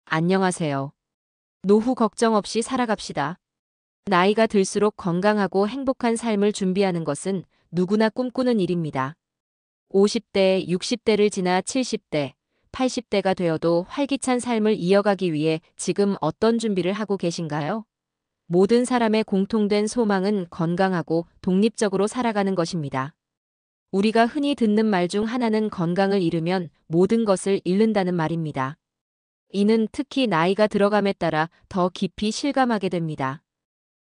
안녕하세요. 노후 걱정 없이 살아갑시다. 나이가 들수록 건강하고 행복한 삶을 준비하는 것은 누구나 꿈꾸는 일입니다. 50대, 60대를 지나 70대, 80대가 되어도 활기찬 삶을 이어가기 위해 지금 어떤 준비를 하고 계신가요? 모든 사람의 공통된 소망은 건강하고 독립적으로 살아가는 것입니다. 우리가 흔히 듣는 말 중 하나는 건강을 잃으면 모든 것을 잃는다는 말입니다. 이는 특히 나이가 들어감에 따라 더 깊이 실감하게 됩니다.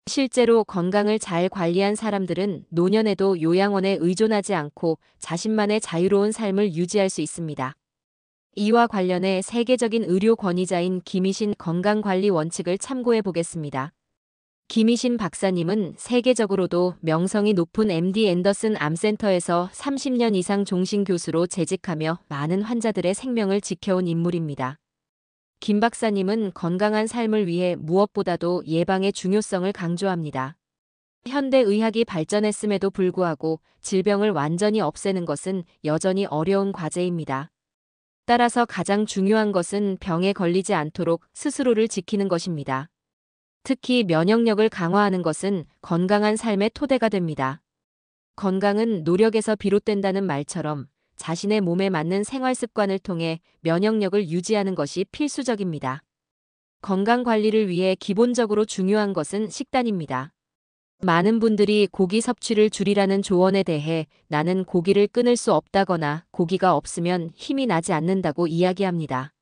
실제로 건강을 잘 관리한 사람들은 노년에도 요양원에 의존하지 않고 자신만의 자유로운 삶을 유지할 수 있습니다. 이와 관련해 세계적인 의료 권위자인 김희신 건강관리 원칙을 참고해 보겠습니다. 김희신 박사님은 세계적으로도 명성이 높은 MD 앤더슨 암센터에서 30년 이상 종신 교수로 재직하며 많은 환자들의 생명을 지켜온 인물입니다. 김 박사님은 건강한 삶을 위해 무엇보다도 예방의 중요성을 강조합니다. 현대의학이 발전했음에도 불구하고 질병을 완전히 없애는 것은 여전히 어려운 과제입니다. 따라서 가장 중요한 것은 병에 걸리지 않도록 스스로를 지키는 것입니다. 특히 면역력을 강화하는 것은 건강한 삶의 토대가 됩니다. 건강은 노력에서 비롯된다는 말처럼 자신의 몸에 맞는 생활 습관을 통해 면역력을 유지하는 것이 필수적입니다. 건강 관리를 위해 기본적으로 중요한 것은 식단입니다. 많은 분들이 고기 섭취를 줄이라는 조언에 대해 나는 고기를 끊을 수 없다거나 고기가 없으면 힘이 나지 않는다고 이야기합니다.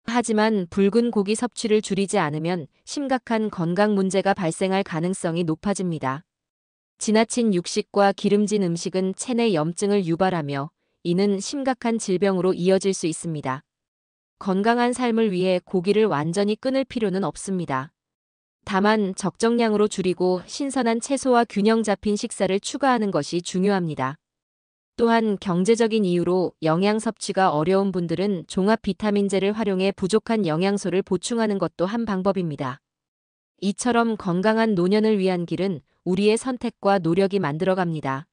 하지만 붉은 고기 섭취를 줄이지 않으면 심각한 건강 문제가 발생할 가능성이 높아집니다. 지나친 육식과 기름진 음식은 체내 염증을 유발하며 이는 심각한 질병으로 이어질 수 있습니다. 건강한 삶을 위해 고기를 완전히 끊을 필요는 없습니다. 다만 적정량으로 줄이고 신선한 채소와 균형 잡힌 식사를 추가하는 것이 중요합니다. 또한 경제적인 이유로 영양 섭취가 어려운 분들은 종합 비타민제를 활용해 부족한 영양소를 보충하는 것도 한 방법입니다. 이처럼 건강한 노년을 위한 길은 우리의 선택과 노력이 만들어갑니다.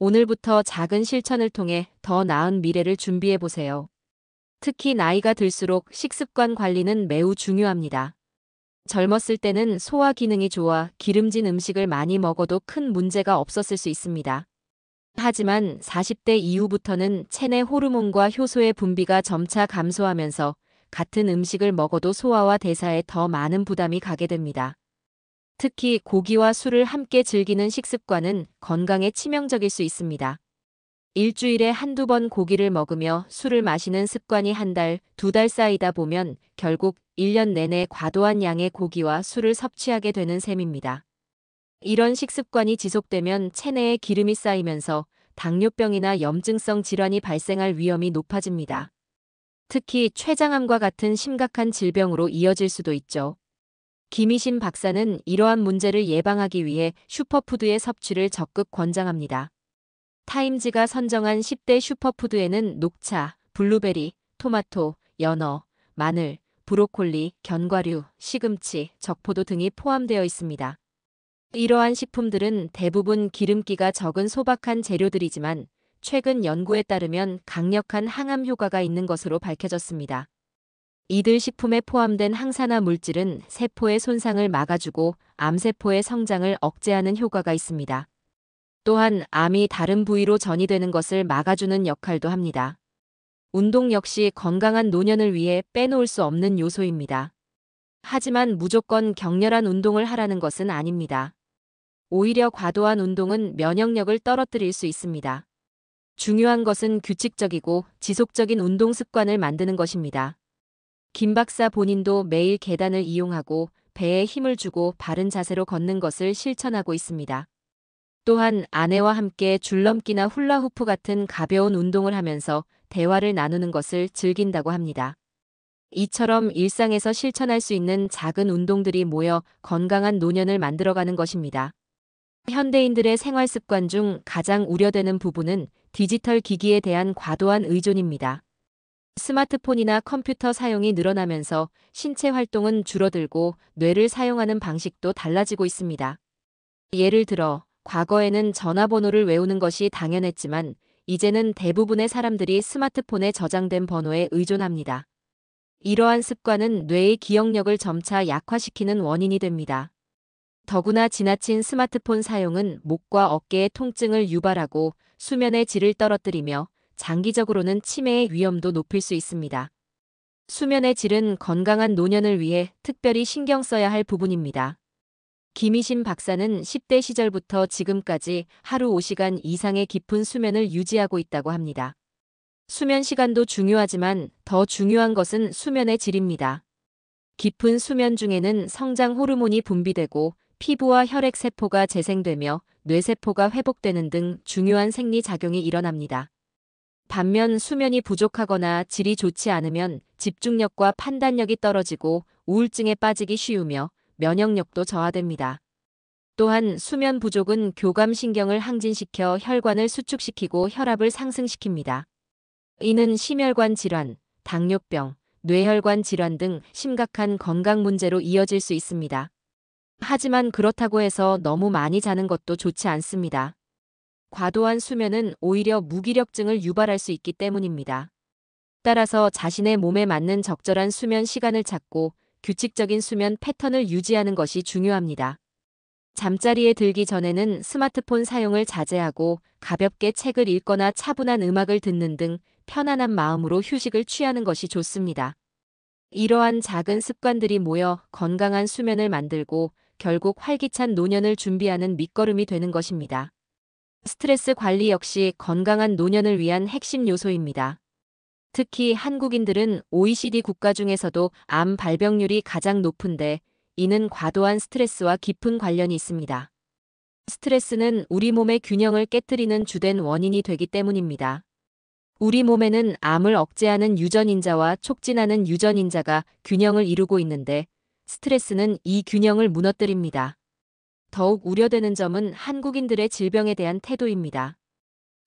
오늘부터 작은 실천을 통해 더 나은 미래를 준비해 보세요. 특히 나이가 들수록 식습관 관리는 매우 중요합니다. 젊었을 때는 소화 기능이 좋아 기름진 음식을 많이 먹어도 큰 문제가 없었을 수 있습니다. 하지만 40대 이후부터는 체내 호르몬과 효소의 분비가 점차 감소하면서 같은 음식을 먹어도 소화와 대사에 더 많은 부담이 가게 됩니다. 특히 고기와 술을 함께 즐기는 식습관은 건강에 치명적일 수 있습니다. 일주일에 한두 번 고기를 먹으며 술을 마시는 습관이 한 달, 두 달 쌓이다 보면 결국 1년 내내 과도한 양의 고기와 술을 섭취하게 되는 셈입니다. 이런 식습관이 지속되면 체내에 기름이 쌓이면서 당뇨병이나 염증성 질환이 발생할 위험이 높아집니다. 특히 췌장암과 같은 심각한 질병으로 이어질 수도 있죠. 김희신 박사는 이러한 문제를 예방하기 위해 슈퍼푸드의 섭취를 적극 권장합니다. 타임즈가 선정한 10대 슈퍼푸드에는 녹차, 블루베리, 토마토, 연어, 마늘, 브로콜리, 견과류, 시금치, 적포도 등이 포함되어 있습니다. 이러한 식품들은 대부분 기름기가 적은 소박한 재료들이지만 최근 연구에 따르면 강력한 항암 효과가 있는 것으로 밝혀졌습니다. 이들 식품에 포함된 항산화 물질은 세포의 손상을 막아주고 암세포의 성장을 억제하는 효과가 있습니다. 또한 암이 다른 부위로 전이되는 것을 막아주는 역할도 합니다. 운동 역시 건강한 노년을 위해 빼놓을 수 없는 요소입니다. 하지만 무조건 격렬한 운동을 하라는 것은 아닙니다. 오히려 과도한 운동은 면역력을 떨어뜨릴 수 있습니다. 중요한 것은 규칙적이고 지속적인 운동 습관을 만드는 것입니다. 김 박사 본인도 매일 계단을 이용하고 배에 힘을 주고 바른 자세로 걷는 것을 실천하고 있습니다. 또한 아내와 함께 줄넘기나 훌라후프 같은 가벼운 운동을 하면서 대화를 나누는 것을 즐긴다고 합니다. 이처럼 일상에서 실천할 수 있는 작은 운동들이 모여 건강한 노년을 만들어가는 것입니다. 현대인들의 생활 습관 중 가장 우려되는 부분은 디지털 기기에 대한 과도한 의존입니다. 스마트폰이나 컴퓨터 사용이 늘어나면서 신체 활동은 줄어들고 뇌를 사용하는 방식도 달라지고 있습니다. 예를 들어 과거에는 전화번호를 외우는 것이 당연했지만 이제는 대부분의 사람들이 스마트폰에 저장된 번호에 의존합니다. 이러한 습관은 뇌의 기억력을 점차 약화시키는 원인이 됩니다. 더구나 지나친 스마트폰 사용은 목과 어깨의 통증을 유발하고 수면의 질을 떨어뜨리며 장기적으로는 치매의 위험도 높일 수 있습니다. 수면의 질은 건강한 노년을 위해 특별히 신경 써야 할 부분입니다. 김희신 박사는 10대 시절부터 지금까지 하루 5시간 이상의 깊은 수면을 유지하고 있다고 합니다. 수면 시간도 중요하지만 더 중요한 것은 수면의 질입니다. 깊은 수면 중에는 성장 호르몬이 분비되고 피부와 혈액 세포가 재생되며 뇌세포가 회복되는 등 중요한 생리작용이 일어납니다. 반면 수면이 부족하거나 질이 좋지 않으면 집중력과 판단력이 떨어지고 우울증에 빠지기 쉬우며 면역력도 저하됩니다. 또한 수면 부족은 교감신경을 항진시켜 혈관을 수축시키고 혈압을 상승시킵니다. 이는 심혈관 질환, 당뇨병, 뇌혈관 질환 등 심각한 건강 문제로 이어질 수 있습니다. 하지만 그렇다고 해서 너무 많이 자는 것도 좋지 않습니다. 과도한 수면은 오히려 무기력증을 유발할 수 있기 때문입니다. 따라서 자신의 몸에 맞는 적절한 수면 시간을 찾고 규칙적인 수면 패턴을 유지하는 것이 중요합니다. 잠자리에 들기 전에는 스마트폰 사용을 자제하고 가볍게 책을 읽거나 차분한 음악을 듣는 등 편안한 마음으로 휴식을 취하는 것이 좋습니다. 이러한 작은 습관들이 모여 건강한 수면을 만들고 결국 활기찬 노년을 준비하는 밑거름이 되는 것입니다. 스트레스 관리 역시 건강한 노년을 위한 핵심 요소입니다. 특히 한국인들은 OECD 국가 중에서도 암 발병률이 가장 높은데 이는 과도한 스트레스와 깊은 관련이 있습니다. 스트레스는 우리 몸의 균형을 깨뜨리는 주된 원인이 되기 때문입니다. 우리 몸에는 암을 억제하는 유전인자와 촉진하는 유전인자가 균형을 이루고 있는데 스트레스는 이 균형을 무너뜨립니다. 더욱 우려되는 점은 한국인들의 질병에 대한 태도입니다.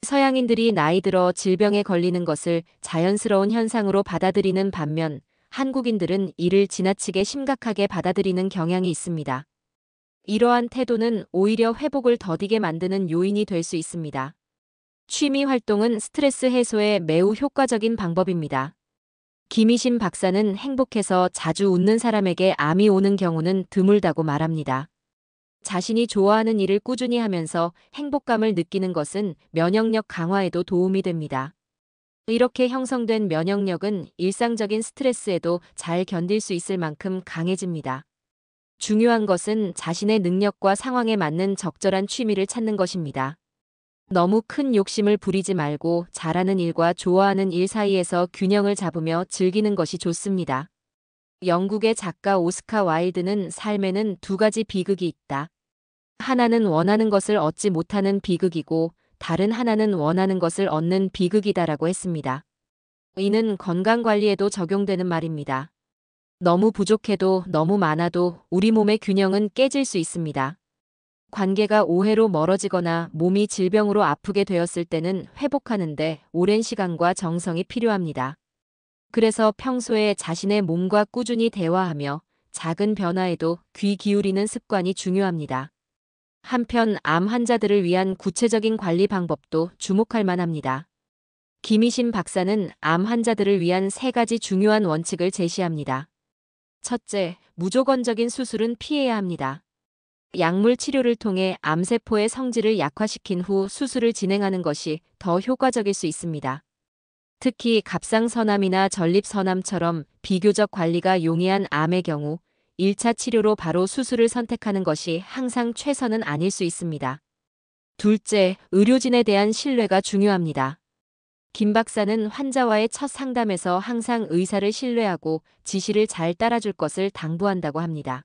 서양인들이 나이 들어 질병에 걸리는 것을 자연스러운 현상으로 받아들이는 반면 한국인들은 이를 지나치게 심각하게 받아들이는 경향이 있습니다. 이러한 태도는 오히려 회복을 더디게 만드는 요인이 될 수 있습니다. 취미 활동은 스트레스 해소에 매우 효과적인 방법입니다. 김희신 박사는 행복해서 자주 웃는 사람에게 암이 오는 경우는 드물다고 말합니다. 자신이 좋아하는 일을 꾸준히 하면서 행복감을 느끼는 것은 면역력 강화에도 도움이 됩니다. 이렇게 형성된 면역력은 일상적인 스트레스에도 잘 견딜 수 있을 만큼 강해집니다. 중요한 것은 자신의 능력과 상황에 맞는 적절한 취미를 찾는 것입니다. 너무 큰 욕심을 부리지 말고 잘하는 일과 좋아하는 일 사이에서 균형을 잡으며 즐기는 것이 좋습니다. 영국의 작가 오스카 와일드는 삶에는 두 가지 비극이 있다. 하나는 원하는 것을 얻지 못하는 비극이고 다른 하나는 원하는 것을 얻는 비극이다라고 했습니다. 이는 건강관리에도 적용되는 말입니다. 너무 부족해도 너무 많아도 우리 몸의 균형은 깨질 수 있습니다. 관계가 오해로 멀어지거나 몸이 질병으로 아프게 되었을 때는 회복하는데 오랜 시간과 정성이 필요합니다. 그래서 평소에 자신의 몸과 꾸준히 대화하며 작은 변화에도 귀 기울이는 습관이 중요합니다. 한편 암 환자들을 위한 구체적인 관리 방법도 주목할 만합니다. 김희신 박사는 암 환자들을 위한 3가지 중요한 원칙을 제시합니다. 첫째, 무조건적인 수술은 피해야 합니다. 약물 치료를 통해 암세포의 성질을 약화시킨 후 수술을 진행하는 것이 더 효과적일 수 있습니다. 특히 갑상선암이나 전립선암처럼 비교적 관리가 용이한 암의 경우 1차 치료로 바로 수술을 선택하는 것이 항상 최선은 아닐 수 있습니다. 둘째, 의료진에 대한 신뢰가 중요합니다. 김 박사는 환자와의 첫 상담에서 항상 의사를 신뢰하고 지시를 잘 따라줄 것을 당부한다고 합니다.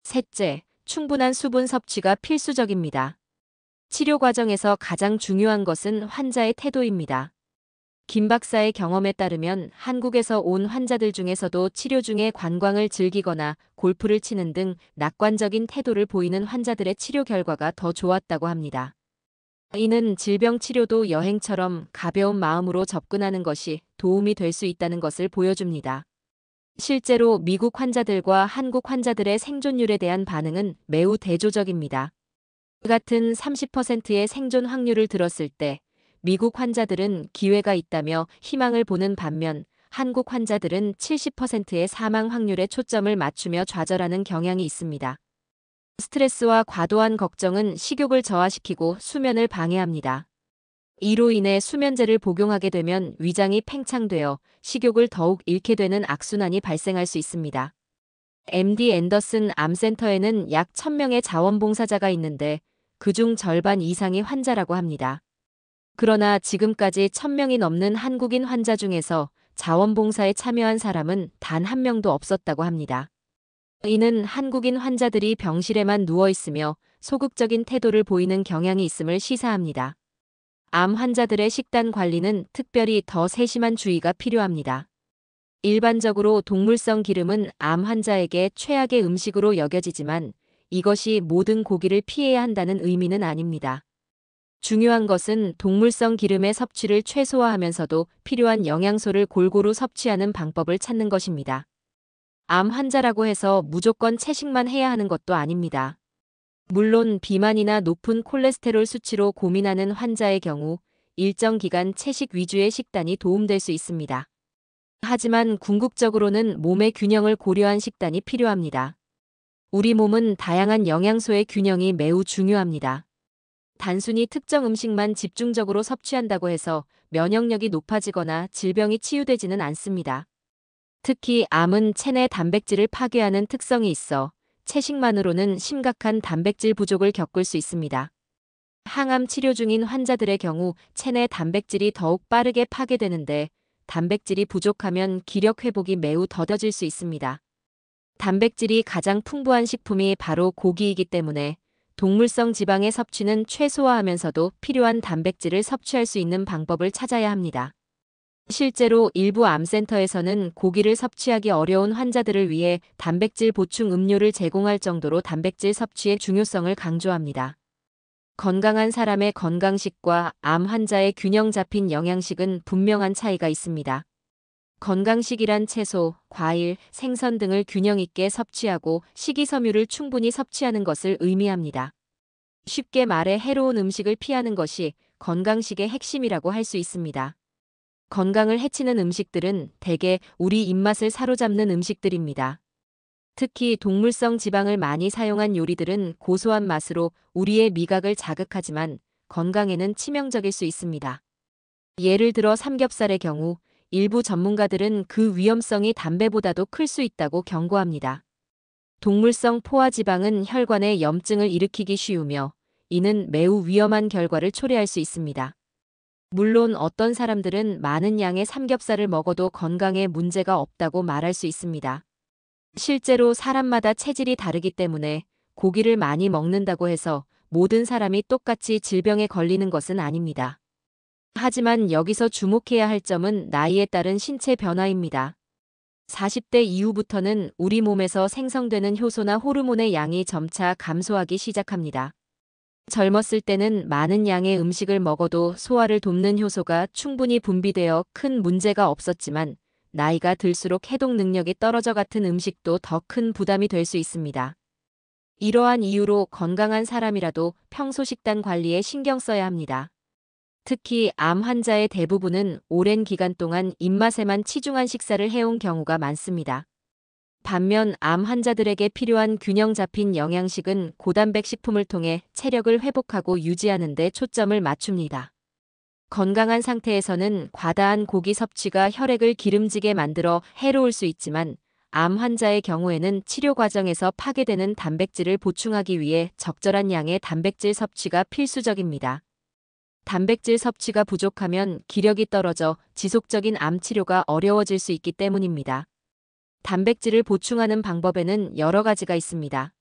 셋째, 충분한 수분 섭취가 필수적입니다. 치료 과정에서 가장 중요한 것은 환자의 태도입니다. 김 박사의 경험에 따르면 한국에서 온 환자들 중에서도 치료 중에 관광을 즐기거나 골프를 치는 등 낙관적인 태도를 보이는 환자들의 치료 결과가 더 좋았다고 합니다. 이는 질병 치료도 여행처럼 가벼운 마음으로 접근하는 것이 도움이 될 수 있다는 것을 보여줍니다. 실제로 미국 환자들과 한국 환자들의 생존율에 대한 반응은 매우 대조적입니다. 같은 30%의 생존 확률을 들었을 때 미국 환자들은 기회가 있다며 희망을 보는 반면 한국 환자들은 70%의 사망 확률에 초점을 맞추며 좌절하는 경향이 있습니다. 스트레스와 과도한 걱정은 식욕을 저하시키고 수면을 방해합니다. 이로 인해 수면제를 복용하게 되면 위장이 팽창되어 식욕을 더욱 잃게 되는 악순환이 발생할 수 있습니다. MD 앤더슨 암센터에는 약 1000명의 자원봉사자가 있는데 그중 절반 이상이 환자라고 합니다. 그러나 지금까지 1000명이 넘는 한국인 환자 중에서 자원봉사에 참여한 사람은 단 한 명도 없었다고 합니다. 이는 한국인 환자들이 병실에만 누워 있으며 소극적인 태도를 보이는 경향이 있음을 시사합니다. 암 환자들의 식단 관리는 특별히 더 세심한 주의가 필요합니다. 일반적으로 동물성 기름은 암 환자에게 최악의 음식으로 여겨지지만 이것이 모든 고기를 피해야 한다는 의미는 아닙니다. 중요한 것은 동물성 기름의 섭취를 최소화하면서도 필요한 영양소를 골고루 섭취하는 방법을 찾는 것입니다. 암 환자라고 해서 무조건 채식만 해야 하는 것도 아닙니다. 물론 비만이나 높은 콜레스테롤 수치로 고민하는 환자의 경우 일정 기간 채식 위주의 식단이 도움될 수 있습니다. 하지만 궁극적으로는 몸의 균형을 고려한 식단이 필요합니다. 우리 몸은 다양한 영양소의 균형이 매우 중요합니다. 단순히 특정 음식만 집중적으로 섭취한다고 해서 면역력이 높아지거나 질병이 치유되지는 않습니다. 특히 암은 체내 단백질을 파괴하는 특성이 있어 채식만으로는 심각한 단백질 부족을 겪을 수 있습니다. 항암 치료 중인 환자들의 경우 체내 단백질이 더욱 빠르게 파괴되는데 단백질이 부족하면 기력 회복이 매우 더뎌질 수 있습니다. 단백질이 가장 풍부한 식품이 바로 고기이기 때문에 동물성 지방의 섭취는 최소화하면서도 필요한 단백질을 섭취할 수 있는 방법을 찾아야 합니다. 실제로 일부 암센터에서는 고기를 섭취하기 어려운 환자들을 위해 단백질 보충 음료를 제공할 정도로 단백질 섭취의 중요성을 강조합니다. 건강한 사람의 건강식과 암 환자의 균형 잡힌 영양식은 분명한 차이가 있습니다. 건강식이란 채소, 과일, 생선 등을 균형 있게 섭취하고 식이섬유를 충분히 섭취하는 것을 의미합니다. 쉽게 말해 해로운 음식을 피하는 것이 건강식의 핵심이라고 할 수 있습니다. 건강을 해치는 음식들은 대개 우리 입맛을 사로잡는 음식들입니다. 특히 동물성 지방을 많이 사용한 요리들은 고소한 맛으로 우리의 미각을 자극하지만 건강에는 치명적일 수 있습니다. 예를 들어 삼겹살의 경우 일부 전문가들은 그 위험성이 담배보다도 클 수 있다고 경고합니다. 동물성 포화지방은 혈관에 염증을 일으키기 쉬우며 이는 매우 위험한 결과를 초래할 수 있습니다. 물론 어떤 사람들은 많은 양의 삼겹살을 먹어도 건강에 문제가 없다고 말할 수 있습니다. 실제로 사람마다 체질이 다르기 때문에 고기를 많이 먹는다고 해서 모든 사람이 똑같이 질병에 걸리는 것은 아닙니다. 하지만 여기서 주목해야 할 점은 나이에 따른 신체 변화입니다. 40대 이후부터는 우리 몸에서 생성되는 효소나 호르몬의 양이 점차 감소하기 시작합니다. 젊었을 때는 많은 양의 음식을 먹어도 소화를 돕는 효소가 충분히 분비되어 큰 문제가 없었지만 나이가 들수록 해독 능력이 떨어져 같은 음식도 더 큰 부담이 될 수 있습니다. 이러한 이유로 건강한 사람이라도 평소 식단 관리에 신경 써야 합니다. 특히 암 환자의 대부분은 오랜 기간 동안 입맛에만 치중한 식사를 해온 경우가 많습니다. 반면 암 환자들에게 필요한 균형 잡힌 영양식은 고단백 식품을 통해 체력을 회복하고 유지하는 데 초점을 맞춥니다. 건강한 상태에서는 과다한 고기 섭취가 혈액을 기름지게 만들어 해로울 수 있지만 암 환자의 경우에는 치료 과정에서 파괴되는 단백질을 보충하기 위해 적절한 양의 단백질 섭취가 필수적입니다. 단백질 섭취가 부족하면 기력이 떨어져 지속적인 암 치료가 어려워질 수 있기 때문입니다. 단백질을 보충하는 방법에는 여러 가지가 있습니다.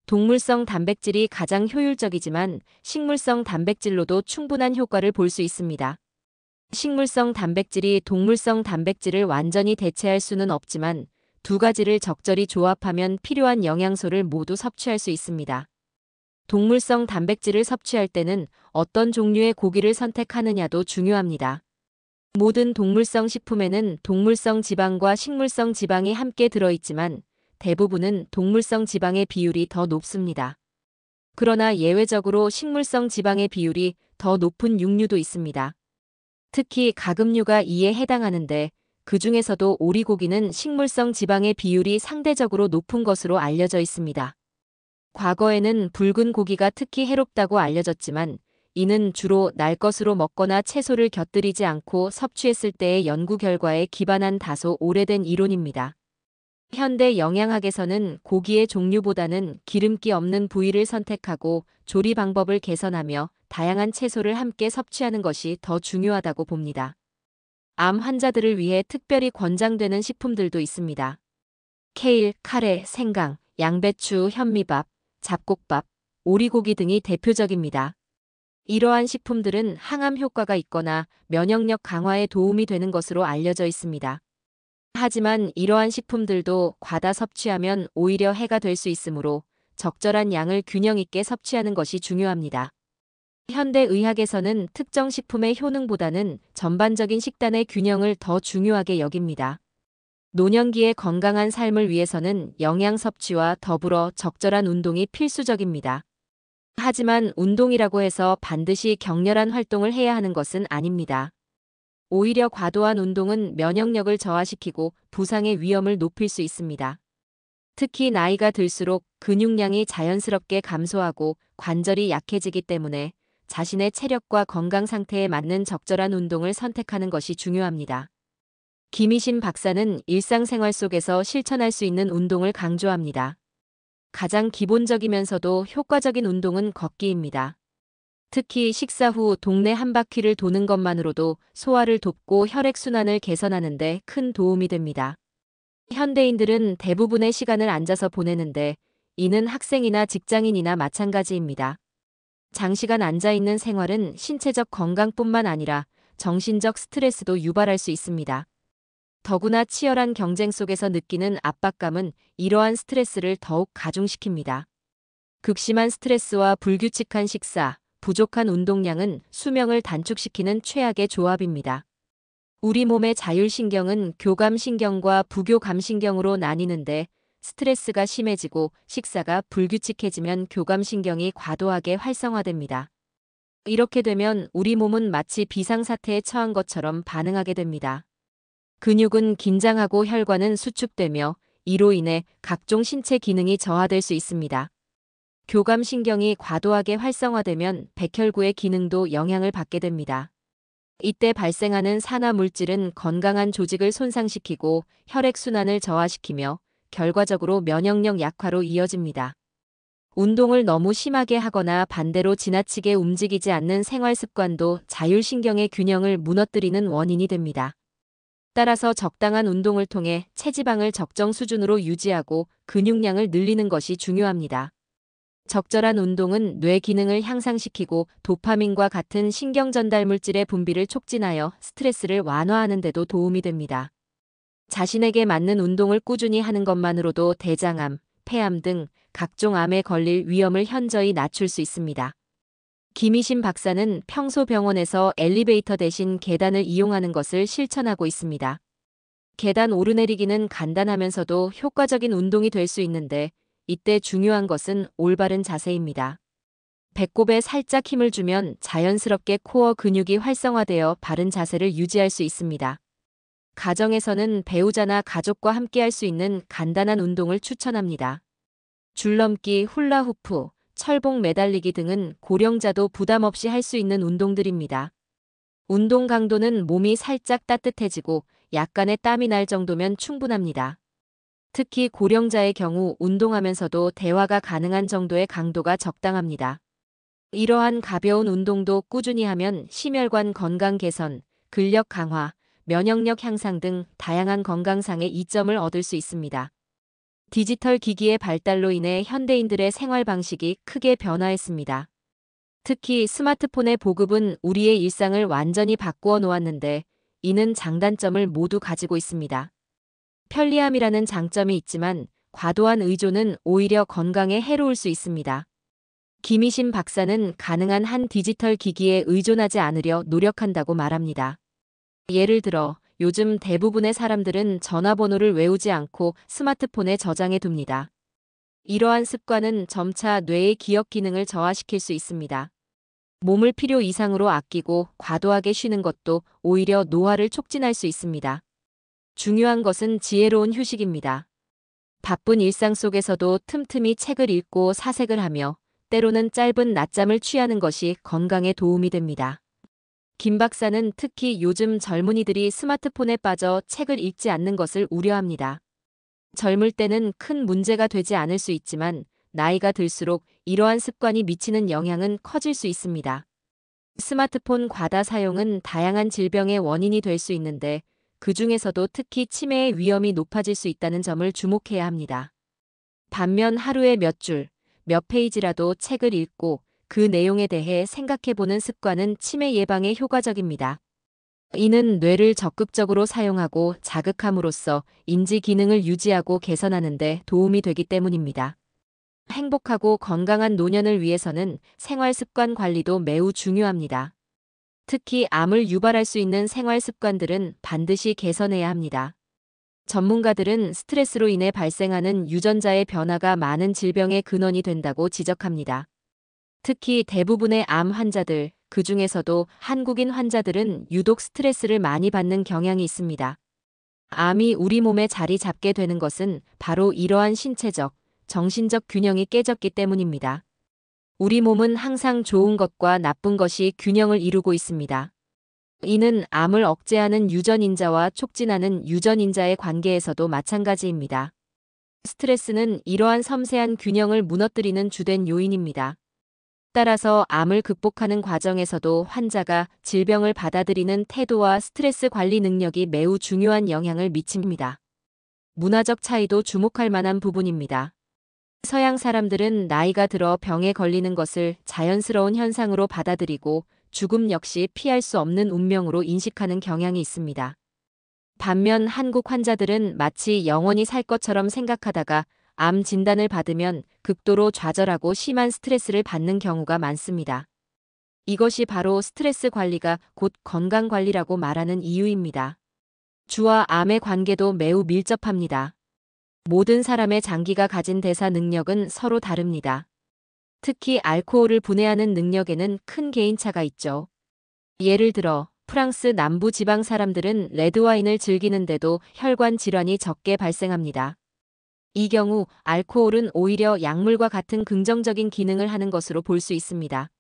동물성 단백질이 가장 효율적이지만 식물성 단백질로도 충분한 효과를 볼 수 있습니다. 식물성 단백질이 동물성 단백질을 완전히 대체할 수는 없지만 두 가지를 적절히 조합하면 필요한 영양소를 모두 섭취할 수 있습니다. 동물성 단백질을 섭취할 때는 어떤 종류의 고기를 선택하느냐도 중요합니다. 모든 동물성 식품에는 동물성 지방과 식물성 지방이 함께 들어있지만 대부분은 동물성 지방의 비율이 더 높습니다. 그러나 예외적으로 식물성 지방의 비율이 더 높은 육류도 있습니다. 특히 가금류가 이에 해당하는데 그 중에서도 오리고기는 식물성 지방의 비율이 상대적으로 높은 것으로 알려져 있습니다. 과거에는 붉은 고기가 특히 해롭다고 알려졌지만 이는 주로 날 것으로 먹거나 채소를 곁들이지 않고 섭취했을 때의 연구 결과에 기반한 다소 오래된 이론입니다. 현대 영양학에서는 고기의 종류보다는 기름기 없는 부위를 선택하고 조리 방법을 개선하며 다양한 채소를 함께 섭취하는 것이 더 중요하다고 봅니다. 암 환자들을 위해 특별히 권장되는 식품들도 있습니다. 케일, 카레, 생강, 양배추, 현미밥, 잡곡밥, 오리고기 등이 대표적입니다. 이러한 식품들은 항암 효과가 있거나 면역력 강화에 도움이 되는 것으로 알려져 있습니다. 하지만 이러한 식품들도 과다 섭취하면 오히려 해가 될 수 있으므로 적절한 양을 균형 있게 섭취하는 것이 중요합니다. 현대 의학에서는 특정 식품의 효능보다는 전반적인 식단의 균형을 더 중요하게 여깁니다. 노년기의 건강한 삶을 위해서는 영양 섭취와 더불어 적절한 운동이 필수적입니다. 하지만 운동이라고 해서 반드시 격렬한 활동을 해야 하는 것은 아닙니다. 오히려 과도한 운동은 면역력을 저하시키고 부상의 위험을 높일 수 있습니다. 특히 나이가 들수록 근육량이 자연스럽게 감소하고 관절이 약해지기 때문에 자신의 체력과 건강 상태에 맞는 적절한 운동을 선택하는 것이 중요합니다. 김희신 박사는 일상생활 속에서 실천할 수 있는 운동을 강조합니다. 가장 기본적이면서도 효과적인 운동은 걷기입니다. 특히 식사 후 동네 한 바퀴를 도는 것만으로도 소화를 돕고 혈액순환을 개선하는 데 큰 도움이 됩니다. 현대인들은 대부분의 시간을 앉아서 보내는데 이는 학생이나 직장인이나 마찬가지입니다. 장시간 앉아있는 생활은 신체적 건강뿐만 아니라 정신적 스트레스도 유발할 수 있습니다. 더구나 치열한 경쟁 속에서 느끼는 압박감은 이러한 스트레스를 더욱 가중시킵니다. 극심한 스트레스와 불규칙한 식사, 부족한 운동량은 수명을 단축시키는 최악의 조합입니다. 우리 몸의 자율신경은 교감신경과 부교감신경으로 나뉘는데 스트레스가 심해지고 식사가 불규칙해지면 교감신경이 과도하게 활성화됩니다. 이렇게 되면 우리 몸은 마치 비상사태에 처한 것처럼 반응하게 됩니다. 근육은 긴장하고 혈관은 수축되며 이로 인해 각종 신체 기능이 저하될 수 있습니다. 교감신경이 과도하게 활성화되면 백혈구의 기능도 영향을 받게 됩니다. 이때 발생하는 산화물질은 건강한 조직을 손상시키고 혈액순환을 저하시키며 결과적으로 면역력 약화로 이어집니다. 운동을 너무 심하게 하거나 반대로 지나치게 움직이지 않는 생활 습관도 자율신경의 균형을 무너뜨리는 원인이 됩니다. 따라서 적당한 운동을 통해 체지방을 적정 수준으로 유지하고 근육량을 늘리는 것이 중요합니다. 적절한 운동은 뇌 기능을 향상시키고 도파민과 같은 신경 전달 물질의 분비를 촉진하여 스트레스를 완화하는 데도 도움이 됩니다. 자신에게 맞는 운동을 꾸준히 하는 것만으로도 대장암, 폐암 등 각종 암에 걸릴 위험을 현저히 낮출 수 있습니다. 김희신 박사는 평소 병원에서 엘리베이터 대신 계단을 이용하는 것을 실천하고 있습니다. 계단 오르내리기는 간단하면서도 효과적인 운동이 될 수 있는데 이때 중요한 것은 올바른 자세입니다. 배꼽에 살짝 힘을 주면 자연스럽게 코어 근육이 활성화되어 바른 자세를 유지할 수 있습니다. 가정에서는 배우자나 가족과 함께 할 수 있는 간단한 운동을 추천합니다. 줄넘기, 훌라후프, 철봉 매달리기 등은 고령자도 부담 없이 할 수 있는 운동들입니다. 운동 강도는 몸이 살짝 따뜻해지고 약간의 땀이 날 정도면 충분합니다. 특히 고령자의 경우 운동하면서도 대화가 가능한 정도의 강도가 적당합니다. 이러한 가벼운 운동도 꾸준히 하면 심혈관 건강 개선, 근력 강화, 면역력 향상 등 다양한 건강상의 이점을 얻을 수 있습니다. 디지털 기기의 발달로 인해 현대인들의 생활 방식이 크게 변화했습니다. 특히 스마트폰의 보급은 우리의 일상을 완전히 바꾸어 놓았는데 이는 장단점을 모두 가지고 있습니다. 편리함이라는 장점이 있지만 과도한 의존은 오히려 건강에 해로울 수 있습니다. 김희신 박사는 가능한 한 디지털 기기에 의존하지 않으려 노력한다고 말합니다. 예를 들어 요즘 대부분의 사람들은 전화번호를 외우지 않고 스마트폰에 저장해 둡니다. 이러한 습관은 점차 뇌의 기억 기능을 저하시킬 수 있습니다. 몸을 필요 이상으로 아끼고 과도하게 쉬는 것도 오히려 노화를 촉진할 수 있습니다. 중요한 것은 지혜로운 휴식입니다. 바쁜 일상 속에서도 틈틈이 책을 읽고 사색을 하며 때로는 짧은 낮잠을 취하는 것이 건강에 도움이 됩니다. 김 박사는 특히 요즘 젊은이들이 스마트폰에 빠져 책을 읽지 않는 것을 우려합니다. 젊을 때는 큰 문제가 되지 않을 수 있지만 나이가 들수록 이러한 습관이 미치는 영향은 커질 수 있습니다. 스마트폰 과다 사용은 다양한 질병의 원인이 될 수 있는데 그 중에서도 특히 치매의 위험이 높아질 수 있다는 점을 주목해야 합니다. 반면 하루에 몇 줄, 몇 페이지라도 책을 읽고 그 내용에 대해 생각해보는 습관은 치매 예방에 효과적입니다. 이는 뇌를 적극적으로 사용하고 자극함으로써 인지 기능을 유지하고 개선하는 데 도움이 되기 때문입니다. 행복하고 건강한 노년을 위해서는 생활 습관 관리도 매우 중요합니다. 특히 암을 유발할 수 있는 생활 습관들은 반드시 개선해야 합니다. 전문가들은 스트레스로 인해 발생하는 유전자의 변화가 많은 질병의 근원이 된다고 지적합니다. 특히 대부분의 암 환자들, 그 중에서도 한국인 환자들은 유독 스트레스를 많이 받는 경향이 있습니다. 암이 우리 몸에 자리 잡게 되는 것은 바로 이러한 신체적, 정신적 균형이 깨졌기 때문입니다. 우리 몸은 항상 좋은 것과 나쁜 것이 균형을 이루고 있습니다. 이는 암을 억제하는 유전인자와 촉진하는 유전인자의 관계에서도 마찬가지입니다. 스트레스는 이러한 섬세한 균형을 무너뜨리는 주된 요인입니다. 따라서 암을 극복하는 과정에서도 환자가 질병을 받아들이는 태도와 스트레스 관리 능력이 매우 중요한 영향을 미칩니다. 문화적 차이도 주목할 만한 부분입니다. 서양 사람들은 나이가 들어 병에 걸리는 것을 자연스러운 현상으로 받아들이고 죽음 역시 피할 수 없는 운명으로 인식하는 경향이 있습니다. 반면 한국 환자들은 마치 영원히 살 것처럼 생각하다가 암 진단을 받으면 극도로 좌절하고 심한 스트레스를 받는 경우가 많습니다. 이것이 바로 스트레스 관리가 곧 건강 관리라고 말하는 이유입니다. 주와 암의 관계도 매우 밀접합니다. 모든 사람의 장기가 가진 대사 능력은 서로 다릅니다. 특히 알코올을 분해하는 능력에는 큰 개인차가 있죠. 예를 들어 프랑스 남부 지방 사람들은 레드와인을 즐기는데도 혈관 질환이 적게 발생합니다. 이 경우 알코올은 오히려 약물과 같은 긍정적인 기능을 하는 것으로 볼 수 있습니다.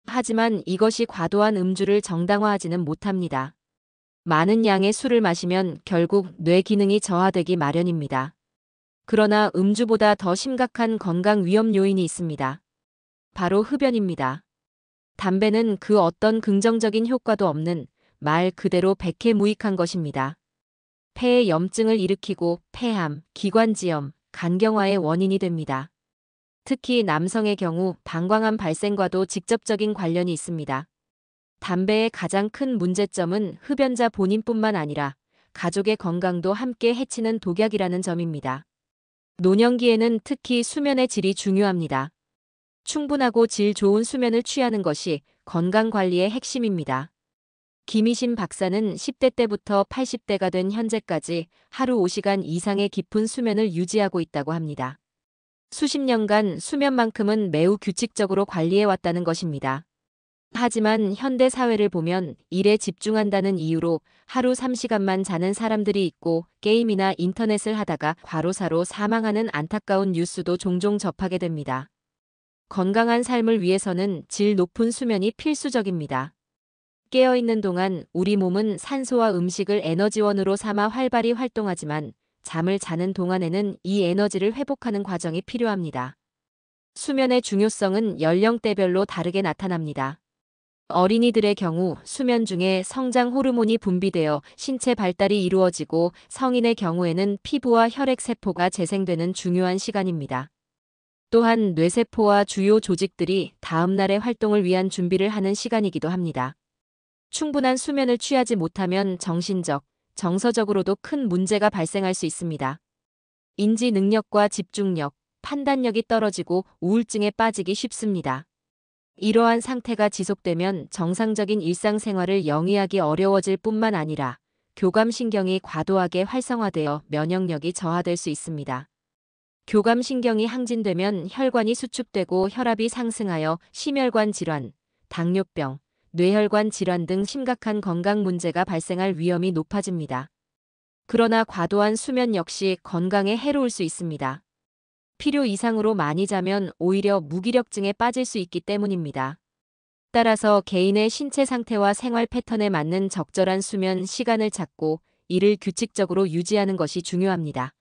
하지만 이것이 과도한 음주를 정당화하지는 못합니다. 많은 양의 술을 마시면 결국 뇌 기능이 저하되기 마련입니다. 그러나 음주보다 더 심각한 건강 위험 요인이 있습니다. 바로 흡연입니다. 담배는 그 어떤 긍정적인 효과도 없는 말 그대로 백해무익한 것입니다. 폐에 염증을 일으키고 폐암, 기관지염, 간경화의 원인이 됩니다. 특히 남성의 경우 방광암 발생과도 직접적인 관련이 있습니다. 담배의 가장 큰 문제점은 흡연자 본인뿐만 아니라 가족의 건강도 함께 해치는 독약이라는 점입니다. 노년기에는 특히 수면의 질이 중요합니다. 충분하고 질 좋은 수면을 취하는 것이 건강관리의 핵심입니다. 김희신 박사는 10대 때부터 80대가 된 현재까지 하루 5시간 이상의 깊은 수면을 유지하고 있다고 합니다. 수십 년간 수면만큼은 매우 규칙적으로 관리해왔다는 것입니다. 하지만 현대 사회를 보면 일에 집중한다는 이유로 하루 3시간만 자는 사람들이 있고 게임이나 인터넷을 하다가 과로사로 사망하는 안타까운 뉴스도 종종 접하게 됩니다. 건강한 삶을 위해서는 질 높은 수면이 필수적입니다. 깨어있는 동안 우리 몸은 산소와 음식을 에너지원으로 삼아 활발히 활동하지만 잠을 자는 동안에는 이 에너지를 회복하는 과정이 필요합니다. 수면의 중요성은 연령대별로 다르게 나타납니다. 어린이들의 경우 수면 중에 성장 호르몬이 분비되어 신체 발달이 이루어지고 성인의 경우에는 피부와 혈액세포가 재생되는 중요한 시간입니다. 또한 뇌세포와 주요 조직들이 다음 날의 활동을 위한 준비를 하는 시간이기도 합니다. 충분한 수면을 취하지 못하면 정신적, 정서적으로도 큰 문제가 발생할 수 있습니다. 인지 능력과 집중력, 판단력이 떨어지고 우울증에 빠지기 쉽습니다. 이러한 상태가 지속되면 정상적인 일상생활을 영위하기 어려워질 뿐만 아니라 교감신경이 과도하게 활성화되어 면역력이 저하될 수 있습니다. 교감신경이 항진되면 혈관이 수축되고 혈압이 상승하여 심혈관 질환, 당뇨병, 뇌혈관 질환 등 심각한 건강 문제가 발생할 위험이 높아집니다. 그러나 과도한 수면 역시 건강에 해로울 수 있습니다. 필요 이상으로 많이 자면 오히려 무기력증에 빠질 수 있기 때문입니다. 따라서 개인의 신체 상태와 생활 패턴에 맞는 적절한 수면 시간을 찾고 이를 규칙적으로 유지하는 것이 중요합니다.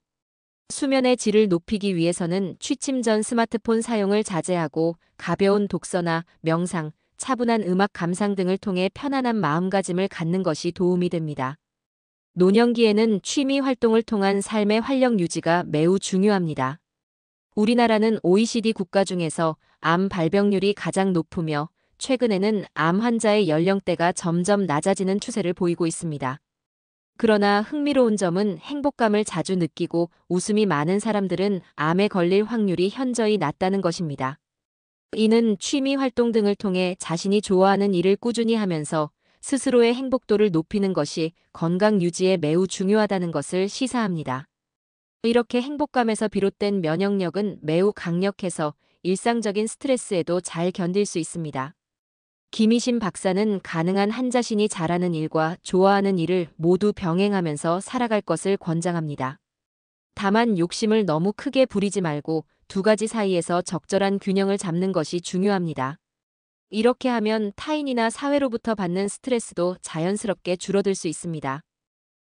수면의 질을 높이기 위해서는 취침 전 스마트폰 사용을 자제하고 가벼운 독서나 명상, 차분한 음악 감상 등을 통해 편안한 마음가짐을 갖는 것이 도움이 됩니다. 노년기에는 취미 활동을 통한 삶의 활력 유지가 매우 중요합니다. 우리나라는 OECD 국가 중에서 암 발병률이 가장 높으며 최근에는 암 환자의 연령대가 점점 낮아지는 추세를 보이고 있습니다. 그러나 흥미로운 점은 행복감을 자주 느끼고 웃음이 많은 사람들은 암에 걸릴 확률이 현저히 낮다는 것입니다. 이는 취미 활동 등을 통해 자신이 좋아하는 일을 꾸준히 하면서 스스로의 행복도를 높이는 것이 건강 유지에 매우 중요하다는 것을 시사합니다. 이렇게 행복감에서 비롯된 면역력은 매우 강력해서 일상적인 스트레스에도 잘 견딜 수 있습니다. 김희신 박사는 가능한 한 자신이 잘하는 일과 좋아하는 일을 모두 병행하면서 살아갈 것을 권장합니다. 다만 욕심을 너무 크게 부리지 말고 두 가지 사이에서 적절한 균형을 잡는 것이 중요합니다. 이렇게 하면 타인이나 사회로부터 받는 스트레스도 자연스럽게 줄어들 수 있습니다.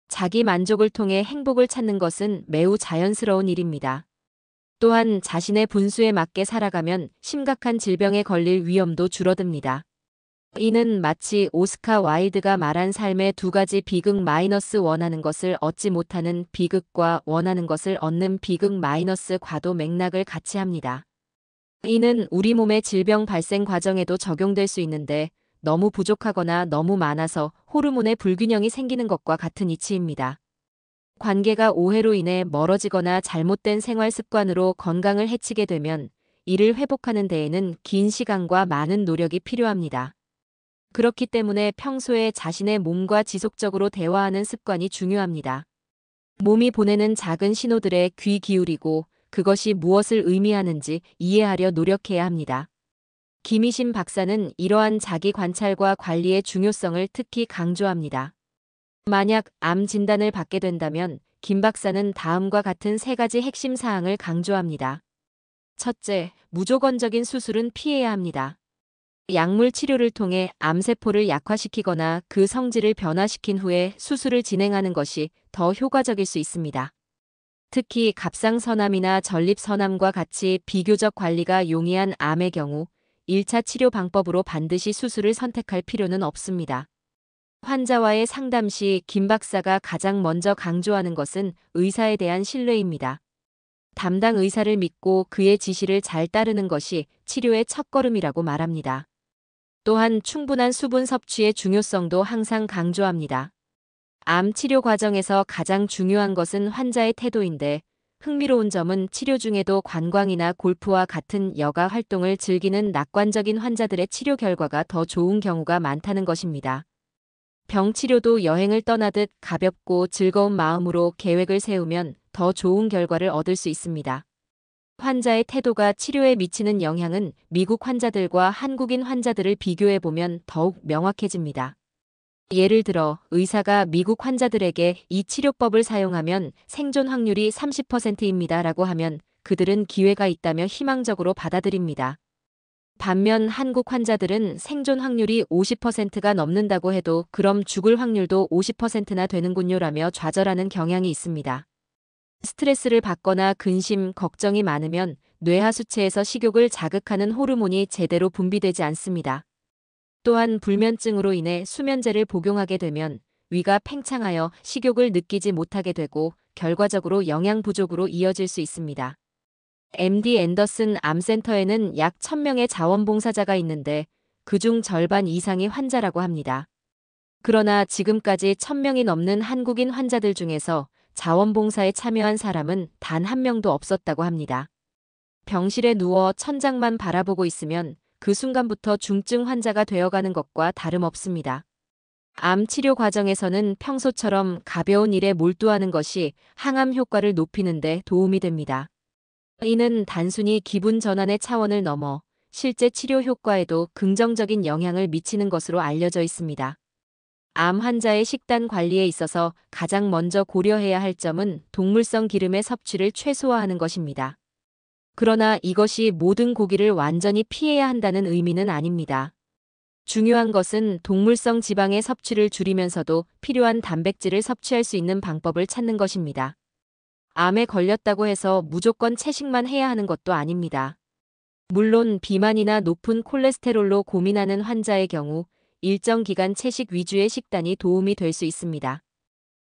자기 만족을 통해 행복을 찾는 것은 매우 자연스러운 일입니다. 또한 자신의 분수에 맞게 살아가면 심각한 질병에 걸릴 위험도 줄어듭니다. 이는 마치 오스카 와일드가 말한 삶의 두 가지 비극 마이너스 원하는 것을 얻지 못하는 비극과 원하는 것을 얻는 비극 마이너스 과도 맥락을 같이 합니다. 이는 우리 몸의 질병 발생 과정에도 적용될 수 있는데 너무 부족하거나 너무 많아서 호르몬의 불균형이 생기는 것과 같은 이치입니다. 관계가 오해로 인해 멀어지거나 잘못된 생활 습관으로 건강을 해치게 되면 이를 회복하는 데에는 긴 시간과 많은 노력이 필요합니다. 그렇기 때문에 평소에 자신의 몸과 지속적으로 대화하는 습관이 중요합니다. 몸이 보내는 작은 신호들에 귀 기울이고 그것이 무엇을 의미하는지 이해하려 노력해야 합니다. 김희신 박사는 이러한 자기 관찰과 관리의 중요성을 특히 강조합니다. 만약 암 진단을 받게 된다면 김 박사는 다음과 같은 세 가지 핵심 사항을 강조합니다. 첫째, 무조건적인 수술은 피해야 합니다. 약물 치료를 통해 암세포를 약화시키거나 그 성질을 변화시킨 후에 수술을 진행하는 것이 더 효과적일 수 있습니다. 특히 갑상선암이나 전립선암과 같이 비교적 관리가 용이한 암의 경우 1차 치료 방법으로 반드시 수술을 선택할 필요는 없습니다. 환자와의 상담 시 김 박사가 가장 먼저 강조하는 것은 의사에 대한 신뢰입니다. 담당 의사를 믿고 그의 지시를 잘 따르는 것이 치료의 첫걸음이라고 말합니다. 또한 충분한 수분 섭취의 중요성도 항상 강조합니다. 암 치료 과정에서 가장 중요한 것은 환자의 태도인데 흥미로운 점은 치료 중에도 관광이나 골프와 같은 여가 활동을 즐기는 낙관적인 환자들의 치료 결과가 더 좋은 경우가 많다는 것입니다. 병 치료도 여행을 떠나듯 가볍고 즐거운 마음으로 계획을 세우면 더 좋은 결과를 얻을 수 있습니다. 환자의 태도가 치료에 미치는 영향은 미국 환자들과 한국인 환자들을 비교해보면 더욱 명확해집니다. 예를 들어 의사가 미국 환자들에게 이 치료법을 사용하면 생존 확률이 30%입니다 라고 하면 그들은 기회가 있다며 희망적으로 받아들입니다. 반면 한국 환자들은 생존 확률이 50%가 넘는다고 해도 그럼 죽을 확률도 50%나 되는군요 라며 좌절하는 경향이 있습니다. 스트레스를 받거나 근심, 걱정이 많으면 뇌하수체에서 식욕을 자극하는 호르몬이 제대로 분비되지 않습니다. 또한 불면증으로 인해 수면제를 복용하게 되면 위가 팽창하여 식욕을 느끼지 못하게 되고 결과적으로 영양 부족으로 이어질 수 있습니다. MD 앤더슨 암센터에는 약 1000명의 자원봉사자가 있는데 그중 절반 이상이 환자라고 합니다. 그러나 지금까지 1000명이 넘는 한국인 환자들 중에서 자원봉사에 참여한 사람은 단 한 명도 없었다고 합니다. 병실에 누워 천장만 바라보고 있으면 그 순간부터 중증 환자가 되어가는 것과 다름없습니다. 암 치료 과정에서는 평소처럼 가벼운 일에 몰두하는 것이 항암 효과를 높이는 데 도움이 됩니다. 이는 단순히 기분 전환의 차원을 넘어 실제 치료 효과에도 긍정적인 영향을 미치는 것으로 알려져 있습니다. 암 환자의 식단 관리에 있어서 가장 먼저 고려해야 할 점은 동물성 기름의 섭취를 최소화하는 것입니다. 그러나 이것이 모든 고기를 완전히 피해야 한다는 의미는 아닙니다. 중요한 것은 동물성 지방의 섭취를 줄이면서도 필요한 단백질을 섭취할 수 있는 방법을 찾는 것입니다. 암에 걸렸다고 해서 무조건 채식만 해야 하는 것도 아닙니다. 물론 비만이나 높은 콜레스테롤로 고민하는 환자의 경우 일정 기간 채식 위주의 식단이 도움이 될 수 있습니다.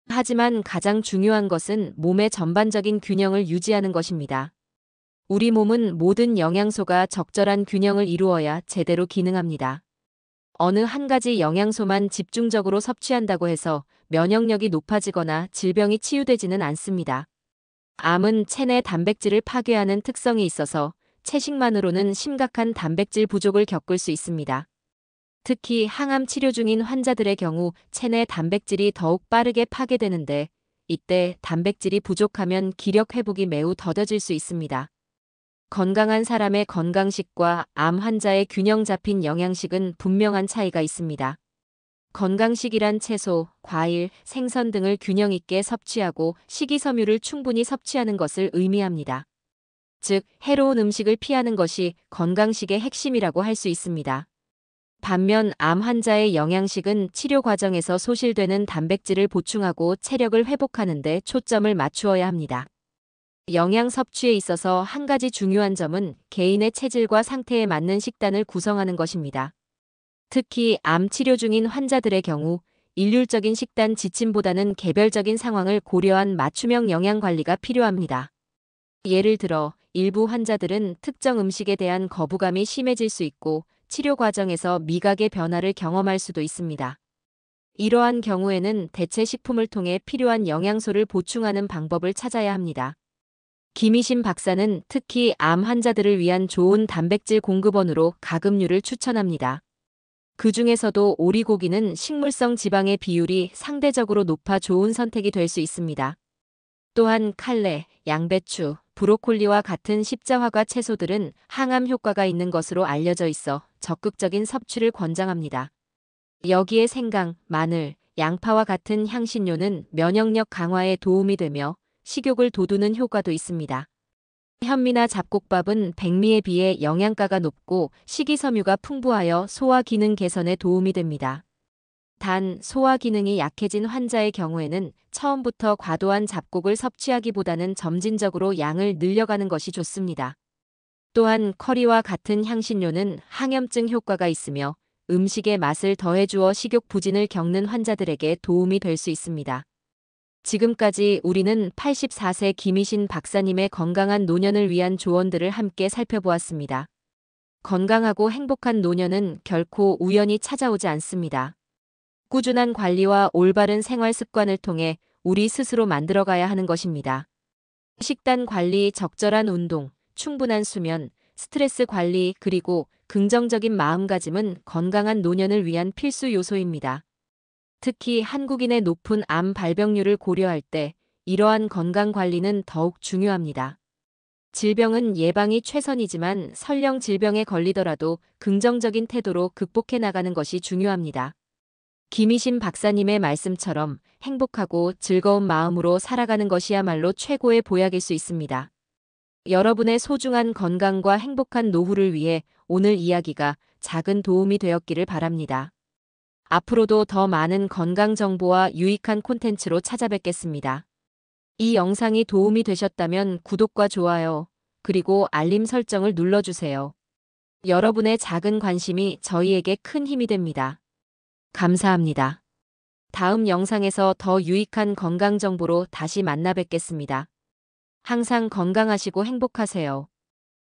하지만 가장 중요한 것은 몸의 전반적인 균형을 유지하는 것입니다. 우리 몸은 모든 영양소가 적절한 균형을 이루어야 제대로 기능합니다. 어느 한 가지 영양소만 집중적으로 섭취한다고 해서 면역력이 높아지거나 질병이 치유되지는 않습니다. 암은 체내 단백질을 파괴하는 특성이 있어서 채식만으로는 심각한 단백질 부족을 겪을 수 있습니다. 특히 항암 치료 중인 환자들의 경우 체내 단백질이 더욱 빠르게 파괴되는데 이때 단백질이 부족하면 기력 회복이 매우 더뎌질 수 있습니다. 건강한 사람의 건강식과 암 환자의 균형 잡힌 영양식은 분명한 차이가 있습니다. 건강식이란 채소, 과일, 생선 등을 균형 있게 섭취하고 식이섬유를 충분히 섭취하는 것을 의미합니다. 즉, 해로운 음식을 피하는 것이 건강식의 핵심이라고 할 수 있습니다. 반면 암 환자의 영양식은 치료 과정에서 소실되는 단백질을 보충하고 체력을 회복하는 데 초점을 맞추어야 합니다. 영양 섭취에 있어서 한 가지 중요한 점은 개인의 체질과 상태에 맞는 식단을 구성하는 것입니다. 특히 암 치료 중인 환자들의 경우 일률적인 식단 지침보다는 개별적인 상황을 고려한 맞춤형 영양 관리가 필요합니다. 예를 들어 일부 환자들은 특정 음식에 대한 거부감이 심해질 수 있고 치료 과정에서 미각의 변화를 경험할 수도 있습니다. 이러한 경우에는 대체 식품을 통해 필요한 영양소를 보충하는 방법을 찾아야 합니다. 김희신 박사는 특히 암 환자들을 위한 좋은 단백질 공급원으로 가금류를 추천합니다. 그 중에서도 오리고기는 식물성 지방의 비율이 상대적으로 높아 좋은 선택이 될 수 있습니다. 또한 칼레, 양배추, 브로콜리와 같은 십자화과 채소들은 항암 효과가 있는 것으로 알려져 있어 적극적인 섭취를 권장합니다. 여기에 생강, 마늘, 양파와 같은 향신료는 면역력 강화에 도움이 되며 식욕을 돋우는 효과도 있습니다. 현미나 잡곡밥은 백미에 비해 영양가가 높고 식이섬유가 풍부하여 소화 기능 개선에 도움이 됩니다. 단, 소화 기능이 약해진 환자의 경우에는 처음부터 과도한 잡곡을 섭취하기보다는 점진적으로 양을 늘려가는 것이 좋습니다. 또한 커리와 같은 향신료는 항염증 효과가 있으며 음식의 맛을 더해주어 식욕 부진을 겪는 환자들에게 도움이 될 수 있습니다. 지금까지 우리는 84세 김희신 박사님의 건강한 노년을 위한 조언들을 함께 살펴보았습니다. 건강하고 행복한 노년은 결코 우연히 찾아오지 않습니다. 꾸준한 관리와 올바른 생활 습관을 통해 우리 스스로 만들어가야 하는 것입니다. 식단 관리, 적절한 운동, 충분한 수면, 스트레스 관리, 그리고 긍정적인 마음가짐은 건강한 노년을 위한 필수 요소입니다. 특히 한국인의 높은 암 발병률을 고려할 때 이러한 건강 관리는 더욱 중요합니다. 질병은 예방이 최선이지만 설령 질병에 걸리더라도 긍정적인 태도로 극복해 나가는 것이 중요합니다. 김희신 박사님의 말씀처럼 행복하고 즐거운 마음으로 살아가는 것이야말로 최고의 보약일 수 있습니다. 여러분의 소중한 건강과 행복한 노후를 위해 오늘 이야기가 작은 도움이 되었기를 바랍니다. 앞으로도 더 많은 건강 정보와 유익한 콘텐츠로 찾아뵙겠습니다. 이 영상이 도움이 되셨다면 구독과 좋아요, 그리고 알림 설정을 눌러주세요. 여러분의 작은 관심이 저희에게 큰 힘이 됩니다. 감사합니다. 다음 영상에서 더 유익한 건강 정보로 다시 만나 뵙겠습니다. 항상 건강하시고 행복하세요.